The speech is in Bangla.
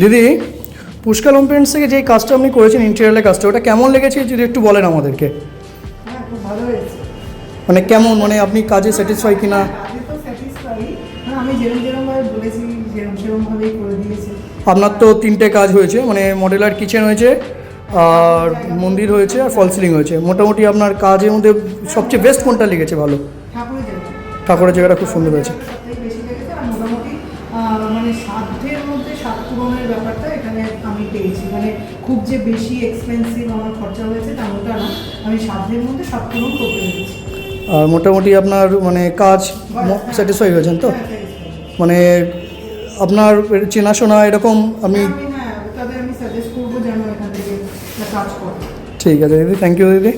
দিদি, পুষ্কাল হোম পেন্টস থেকে যে কাজটা আপনি করেছেন ইন্টেরিয়ারের কাজটা, ওটা কেমন লেগেছে যদি একটু বলেন আমাদেরকে। হ্যাঁ, খুব ভালো হয়েছে। মানে কেমন, মানে আপনি কাজে স্যাটিসফাই কিনা? কাজে তো স্যাটিসফাই, আমি যেরকমভাবে বলেছি সেরকমভাবেই করে দিয়েছে। আপনার তো 3টে কাজ হয়েছে, মানে মডেলার কিচেন হয়েছে, আর মন্দির হয়েছে, আর ফল সিলিং হয়েছে। মোটামুটি আপনার কাজের মধ্যে সবচেয়ে বেস্ট কোনটা লেগেছে ভালো? ঠাকুরের জায়গা, ঠাকুরের জায়গাটা খুব সুন্দর হয়েছে। সবথেকে বেশি লেগেছে। আর মোটামুটি মানে সাধ্যের মধ্যে সাত পূরণের ব্যাপারটা এখানে আমি পেয়েছি। মানে খুব যে বেশি এক্সপেন্সিভ আমার খরচা হয়েছে তেমনটা না, আমি সাধ্যের মধ্যে সাত পূরণ করতে পেরেছি। আর মোটামুটি আপনার মানে কাজ স্যাটিসফাই হয়েছেন তো? মানে আপনার চেনাশোনা এরকম আমি হ্যাঁ, তাদের আমি সাজেস্ট করবো যেন এখান থেকে কাজ করে। ঠিক আছে দিদি, থ্যাংক ইউ দিদি।